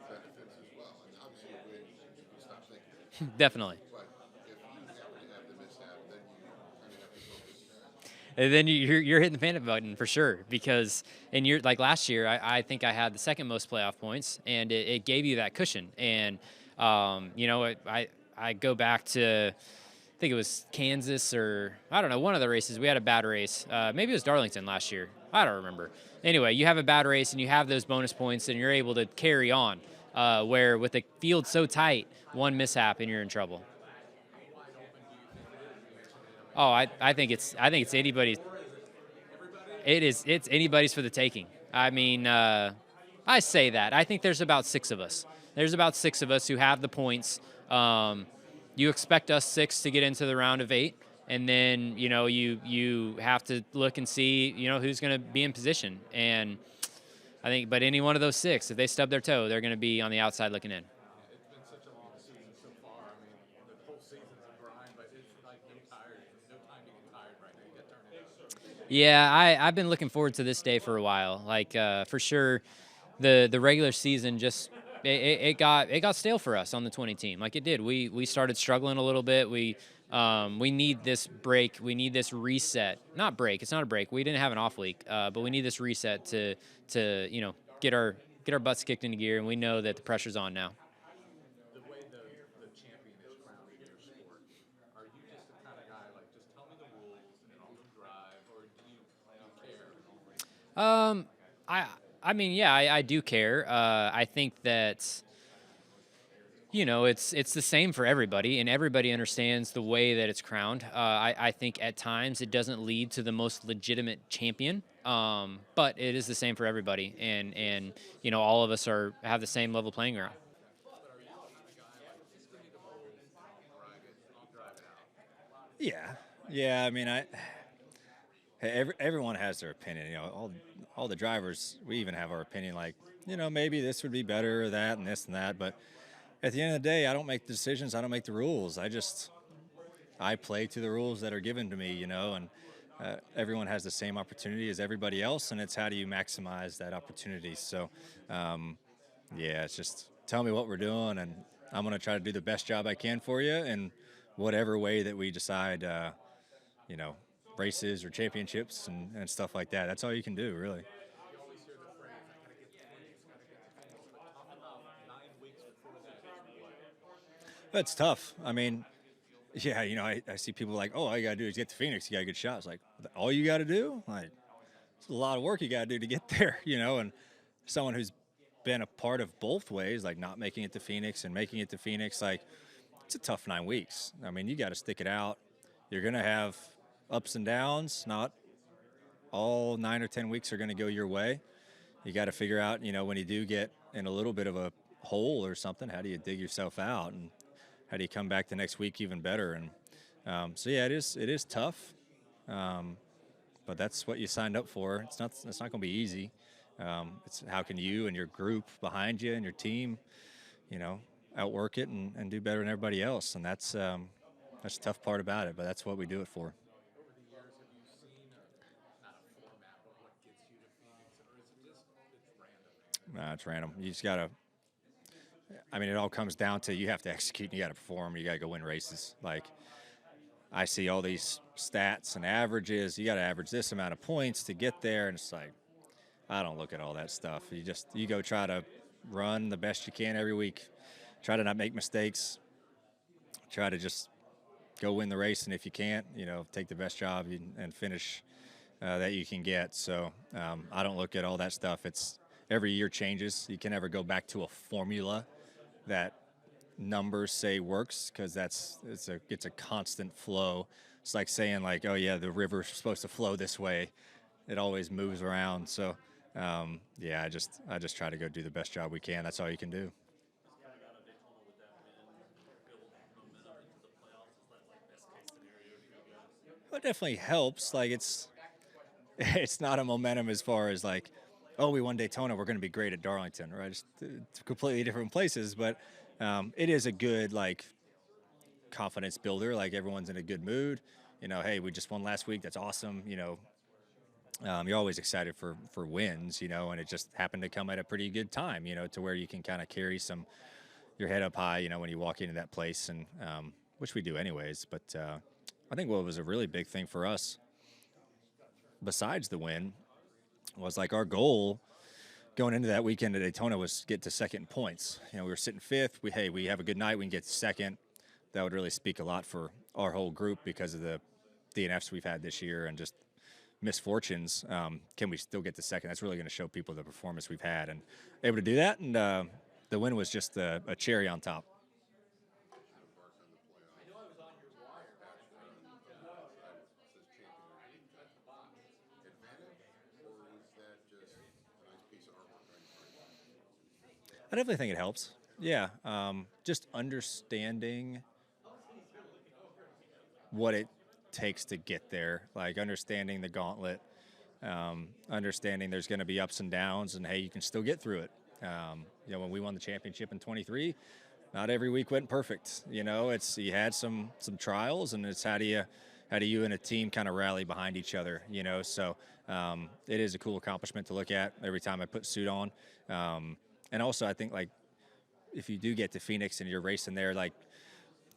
benefits as well. And obviously, you win, you stop thinking. Definitely. But if you happen to have the mishap, then you kind of have to focus. And then you're hitting the panic button for sure because like last year, I think I had the second most playoff points, and it gave you that cushion. And I go back to, I think it was Kansas or I don't know, one of the races. We had a bad race. Maybe it was Darlington last year. I don't remember. Anyway, you have a bad race and you have those bonus points and you're able to carry on. Where with the field so tight, one mishap and you're in trouble. Oh, I think it's anybody's. It's anybody's for the taking. I mean, I say that. I think there's about 6 of us. There's about 6 of us who have the points. You expect us 6 to get into the round of 8, and then you have to look and see who's going to be in position. And I think, but any one of those 6, if they stub their toe, they're going to be on the outside looking in. It's been such a long season so far. I mean, the whole season's a grind, but it's like no time to get tired right now. You got to turn it up. Yeah, I've been looking forward to this day for a while. Like for sure, the regular season just it got stale for us on the 20 team. Like it did. We started struggling a little bit. We need this break. We need this reset. Not break. It's not a break. We didn't have an off week, but we need this reset to get our butts kicked into gear. And we know that the pressure's on now. The way the champion is crowned in your sport, are you just the kind of guy like just tell me the rules and I'll drive, or do you care? I mean, yeah, I do care. I think that it's the same for everybody, and everybody understands the way that it's crowned. I think at times it doesn't lead to the most legitimate champion, but it is the same for everybody, and all of us have the same level playing ground. Yeah, yeah. I mean, everyone has their opinion. All the drivers, we even have our opinion. Like, maybe this would be better, or that, and this and that. But at the end of the day, I don't make the decisions. I don't make the rules. I play to the rules that are given to me. And everyone has the same opportunity as everybody else, and it's how do you maximize that opportunity. So, yeah, it's just tell me what we're doing, and I'm going to try to do the best job I can for you in whatever way that we decide. You know, races or championships and stuff like that. That's all you can do, really. That's tough. I mean, yeah, I see people like, oh, all you got to do is get to Phoenix. You got a good shot. It's like, all you got to do? Like, it's a lot of work you got to do to get there, and someone who's been a part of both ways, like not making it to Phoenix and making it to Phoenix, like, it's a tough 9 weeks. I mean, you got to stick it out. You're going to have ups and downs. Not all 9 or 10 weeks are going to go your way. You got to figure out, when you do get in a little bit of a hole or something, how do you dig yourself out, and how do you come back the next week even better? And so yeah, it is tough, but that's what you signed up for. It's not going to be easy. It's how can you and your group behind you and your team, outwork it and do better than everybody else, and that's the tough part about it. But that's what we do it for. Nah, it's random. You just gotta. I mean, it all comes down to you have to execute. And you got to perform. You got to go win races. Like, I see all these stats and averages. You got to average this amount of points to get there, and it's like, I don't look at all that stuff. You go try to run the best you can every week. Try to not make mistakes. Try to just go win the race, and if you can't, take the best job and finish that you can get. So I don't look at all that stuff. It's every year changes. You can never go back to a formula that numbers say works, because it's a constant flow. It's like saying, like, oh yeah, the river's supposed to flow this way. It always moves around. So yeah, I just try to go do the best job we can. That's all you can do. Well, it definitely helps. Like, it's not a momentum as far as like, oh, we won Daytona, we're going to be great at Darlington, right? It's completely different places, but it is a good, like, confidence builder. Like, everyone's in a good mood. Hey, we just won last week. That's awesome. You're always excited for wins, and it just happened to come at a pretty good time, to where you can kind of carry your head up high, when you walk into that place, and which we do anyways. But I think what was a really big thing for us, besides the win, was like our goal going into that weekend at Daytona was get to second in points. We were sitting fifth. We have a good night, we can get to second. That would really speak a lot for our whole group because of the DNFs we've had this year and just misfortunes. Can we still get to second? That's really going to show people the performance we've had, and able to do that. And the win was just a cherry on top. I definitely think it helps. Yeah, just understanding what it takes to get there, like understanding the gauntlet, understanding there's going to be ups and downs, and hey, you can still get through it. When we won the championship in 23, not every week went perfect. It's you had some trials, and it's how do you and a team kind of rally behind each other. So it is a cool accomplishment to look at every time I put suit on. And also, I think, like, if you do get to Phoenix and you're racing there, like,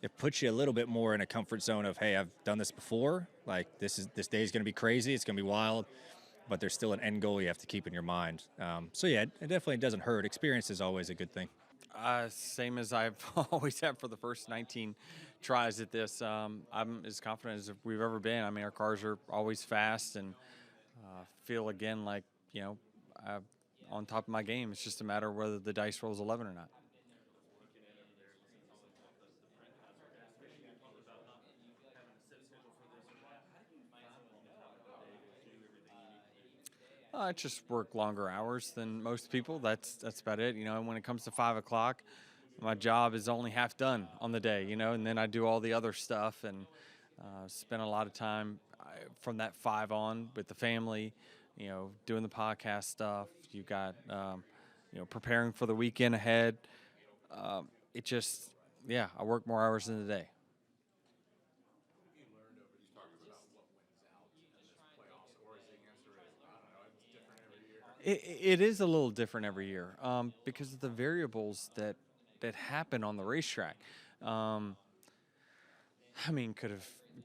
it puts you a little bit more in a comfort zone of, hey, I've done this before. Like, this day is going to be crazy. It's going to be wild, but there's still an end goal you have to keep in your mind. So yeah, it definitely doesn't hurt. Experience is always a good thing. Same as I've always had for the first 19 tries at this. I'm as confident as we've ever been. I mean, our cars are always fast, and feel again like, on top of my game. It's just a matter of whether the dice rolls 11 or not. I just work longer hours than most people. That's about it. When it comes to 5 o'clock, my job is only half done on the day. And then I do all the other stuff and spend a lot of time from that 5 on with the family. Doing the podcast stuff. You've got preparing for the weekend ahead. I work more hours in the day. It is a little different every year because of the variables that happen on the racetrack.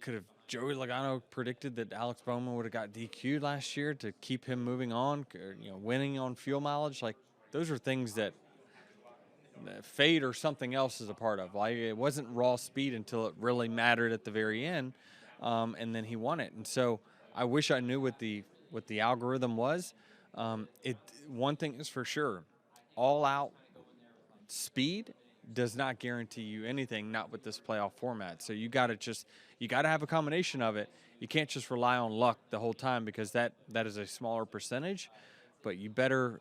Could have Joey Logano predicted that Alex Bowman would have got DQ'd last year to keep him moving on? Winning on fuel mileage, like those are things that fate or something else is a part of. Like it wasn't raw speed until it really mattered at the very end, and then he won it. And so I wish I knew what the algorithm was. One thing is for sure, all out speed does not guarantee you anything, not with this playoff format. So you got to have a combination of it. You can't just rely on luck the whole time because that is a smaller percentage, but you better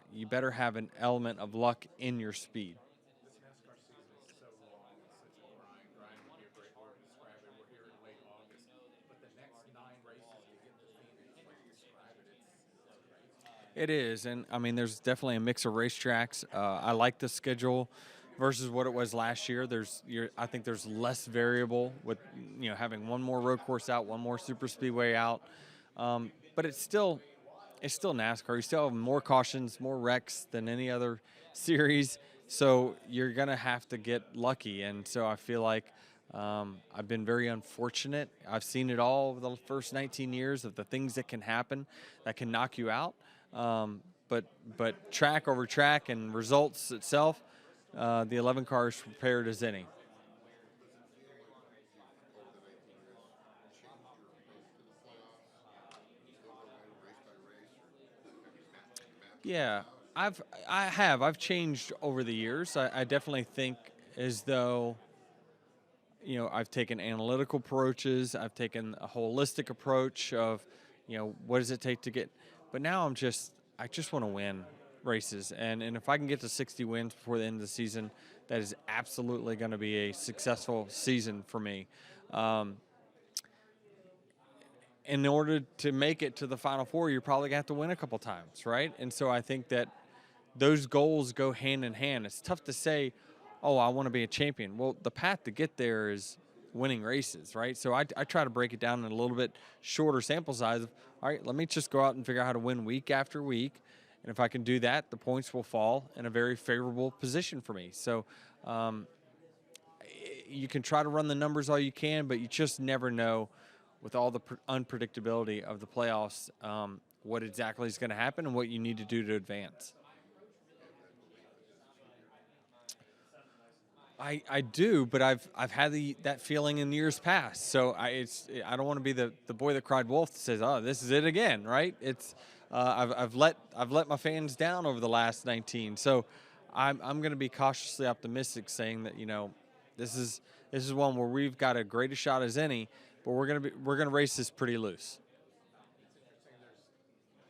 have an element of luck in your speed. This NASCAR season is so long, it's such a grind. Grind would be a great word to describe it. We're here in late August, but the next 9 races to get to Phoenix, like describe it, it's crazy. It is, and there's definitely a mix of racetracks. I like the schedule versus what it was last year. I think there's less variable with having one more road course out, one more super speedway out, but it's still NASCAR. You still have more cautions, more wrecks than any other series, so you're gonna have to get lucky. And so I feel like I've been very unfortunate. I've seen it all over the first 19 years of the things that can happen that can knock you out. But track over track and results itself, the 11 car is prepared as any. Yeah, I've changed over the years. I definitely think as though I've taken analytical approaches. I've taken a holistic approach of what does it take to get, but now I just want to win races, and if I can get to 60 wins before the end of the season, that is absolutely going to be a successful season for me. In order to make it to the Final Four, you're probably going to have to win a couple times, right? And so I think that those goals go hand in hand. It's tough to say, oh, I want to be a champion. Well, the path to get there is winning races, right? So I try to break it down in a little bit shorter sample size of, all right, let me just go out and figure out how to win week after week. And if I can do that, the points will fall in a very favorable position for me. So you can try to run the numbers all you can, but you just never know with all the unpredictability of the playoffs what exactly is going to happen and what you need to do to advance. I do, but I've had that feeling in years past. So I don't want to be the boy that cried wolf that says, oh, this is it again, right? It's I've let my fans down over the last 19. So I'm going to be cautiously optimistic, saying that this is one where we've got a great a shot as any, but we're going to race this pretty loose.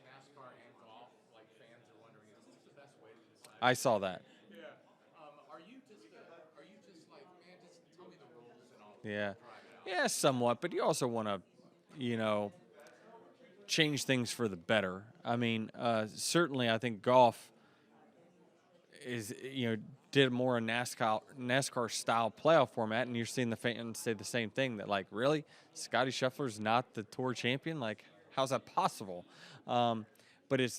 NASCAR and golf, like fans are wondering, is this the best way to decide? I saw that. Yeah. Are you just like, man, just tell me the rules and I'll Yeah. try it out? Yeah, somewhat, but you also want to, change things for the better. Certainly I think golf is, did more a NASCAR style playoff format, and you're seeing the fans say the same thing, that like, really, Scotty Scheffler's not the tour champion? Like, how's that possible? But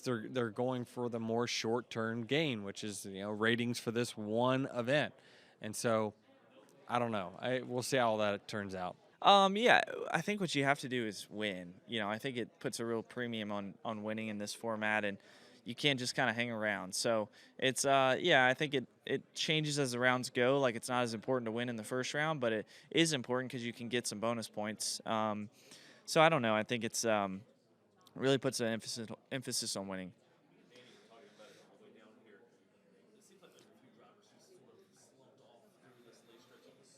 they're going for the more short-term gain, which is ratings for this one event, and so I don't know. We'll see how all that turns out. Yeah, I think what you have to do is win. I think it puts a real premium on winning in this format, and you can't just kind of hang around. So it's I think it changes as the rounds go. Like, it's not as important to win in the first round, but it is important because you can get some bonus points. So I don't know. I think it's really puts an emphasis on winning.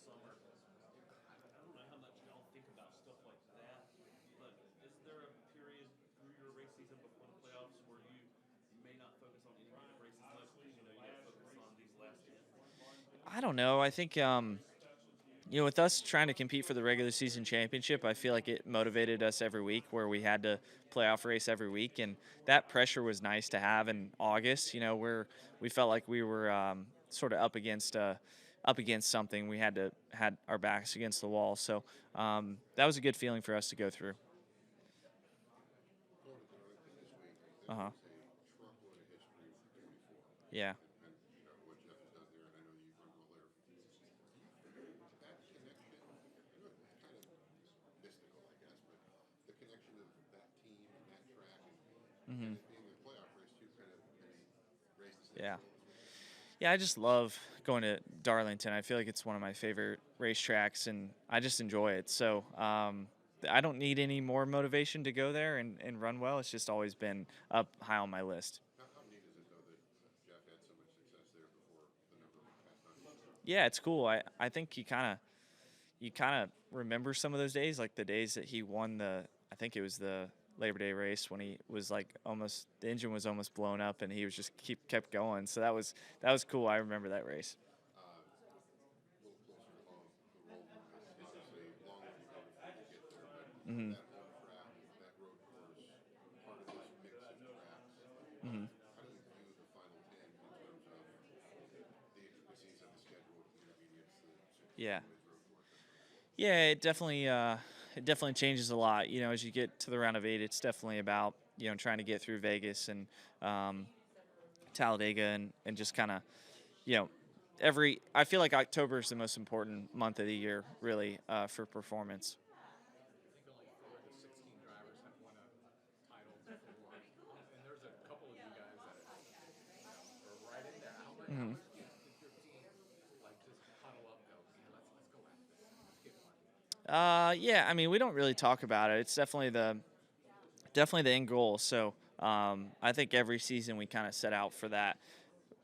summer. I don't know how much y'all think about stuff like that, but is there a period through your race season before the playoffs where you may not focus on any races much because you know you got to focus on these last 10? I don't know. I think with us trying to compete for the regular season championship, I feel like it motivated us every week where we had to playoff race every week, and that pressure was nice to have in August. Where we felt like we were sort of up against something. We had our backs against the wall, so that was a good feeling for us to go through. Uh-huh. Yeah. Mm-hmm. Yeah. Yeah, I just love going to Darlington. I feel like it's one of my favorite racetracks, and I just enjoy it. So I don't need any more motivation to go there and run well. It's just always been up high on my list. Yeah, it's cool. I think you kind of remember some of those days, like the days that he won I think it was the Labor Day race when he was like the engine was almost blown up and he was just kept going. So that was cool. I remember that race. Mm-hmm. Mm-hmm. Yeah. Yeah, it definitely changes a lot. As you get to the round of 8, it's definitely about trying to get through Vegas and Talladega and just kind of you know I feel like October is the most important month of the year, really, for performance. Mm-hmm. Yeah, I mean, we don't really talk about it. It's definitely the end goal. So I think every season we kind of set out for that,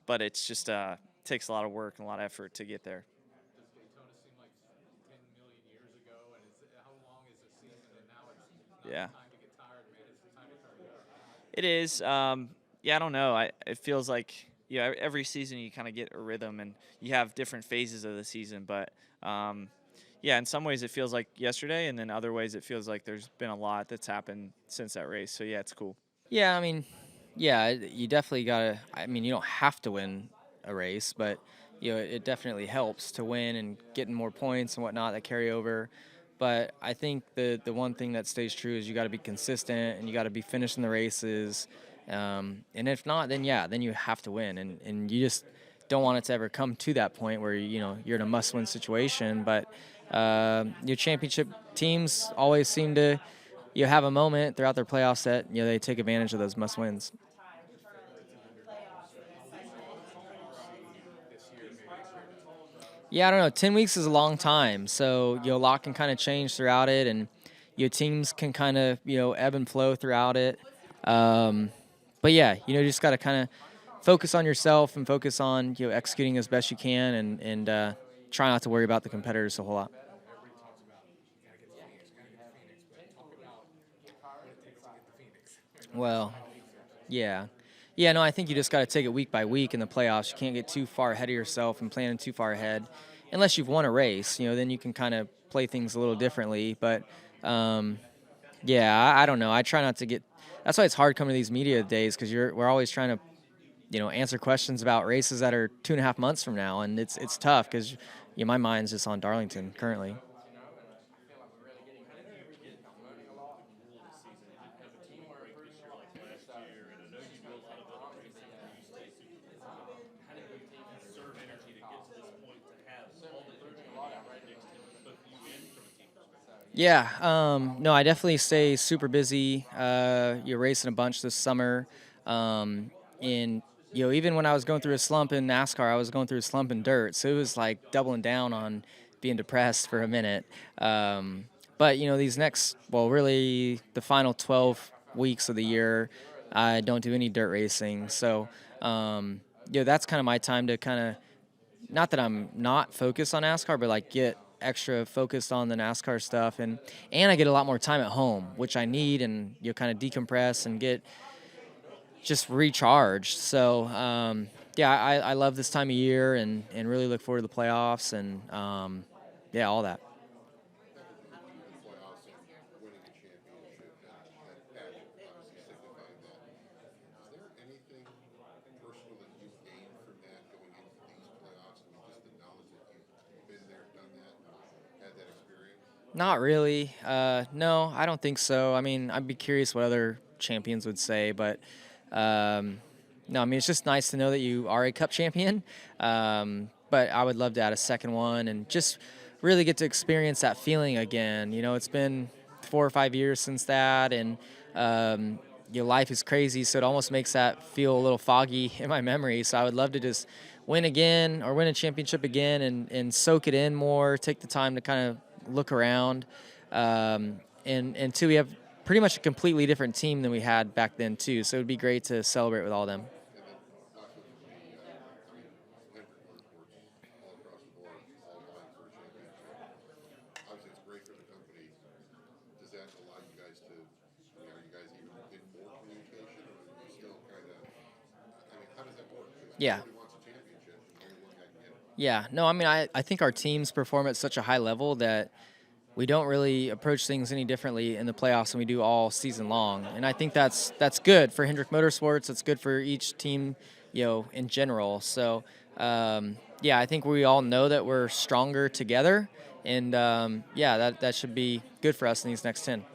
but it's just takes a lot of work and a lot of effort to get there. Does Daytona seem like 10 million years ago? And how long is a season? And now it's not Yeah. time to get tired, man. It's time to turn it up. It is. Yeah, I don't know. It feels like every season you kind of get a rhythm and you have different phases of the season. But yeah, in some ways it feels like yesterday, and then other ways it feels like there's been a lot that's happened since that race. So yeah, it's cool. Yeah, I mean, yeah, you definitely gotta. I mean, you don't have to win a race, but it definitely helps to win and getting more points and whatnot that carry over. But I think the one thing that stays true is you got to be consistent and you got to be finishing the races. And if not, then yeah, then you have to win, and you just don't want it to ever come to that point where you're in a must-win situation. But your championship teams always seem to have a moment throughout their playoffs that they take advantage of those must wins. Yeah, I don't know. 10 weeks is a long time, so a lot can kind of change throughout it, and your teams can kind of ebb and flow throughout it. Um, but yeah, you just got to kind of focus on yourself and focus on executing as best you can, and try not to worry about the competitors a whole lot. Everybody talks about you got to get the Phoenix, but talk about what it takes to get the Phoenix. Well, yeah. Yeah, no, I think you just got to take it week by week in the playoffs. You can't get too far ahead of yourself and planning too far ahead. Unless you've won a race, then you can kind of play things a little differently. But, yeah, I don't know. I try not to get – that's why it's hard coming to these media days because we're always trying to, answer questions about races that are 2.5 months from now. And it's tough because my mind's just on Darlington currently. Yeah, no, I definitely stay super busy. You're racing a bunch this summer, and even when I was going through a slump in NASCAR, I was going through a slump in dirt, so it was like doubling down on being depressed for a minute. But these really the final 12 weeks of the year, I don't do any dirt racing, so that's kind of my time to kind of not that I'm not focused on NASCAR, but like get extra focused on the NASCAR stuff, and I get a lot more time at home, which I need, and you kind of decompress and get just recharged. So yeah, I love this time of year, and really look forward to the playoffs, and yeah, all that. Playoffs and winning a championship, that obviously signifying that. Is there anything personal that you've gained from that going into these playoffs? I mean, just the knowledge that you've been there, done that, and had that experience? Not really. No, I don't think so. I mean, I'd be curious what other champions would say, but no, I mean, it's just nice to know that you are a cup champion. But I would love to add a second one and just really get to experience that feeling again. You know, it's been 4 or 5 years since that, and your life is crazy, so it almost makes that feel a little foggy in my memory. So I would love to just win again or win a championship again, and soak it in more, take the time to kind of look around. And two, we have pretty much a completely different team than we had back then too. So it would be great to celebrate with all of them. Obviously, it's great for the company. Does that allow you guys to, I mean, are you guys even in more communication, or are you still kind of, I mean, how does that work? Because Yeah. everybody wants a championship, and only one guy can get it. Yeah, no, I mean, I think our teams perform at such a high level that we don't really approach things any differently in the playoffs than we do all season long. And I think that's good for Hendrick Motorsports. It's good for each team, you know, in general. So, yeah, I think we all know that we're stronger together. And, yeah, that should be good for us in these next 10.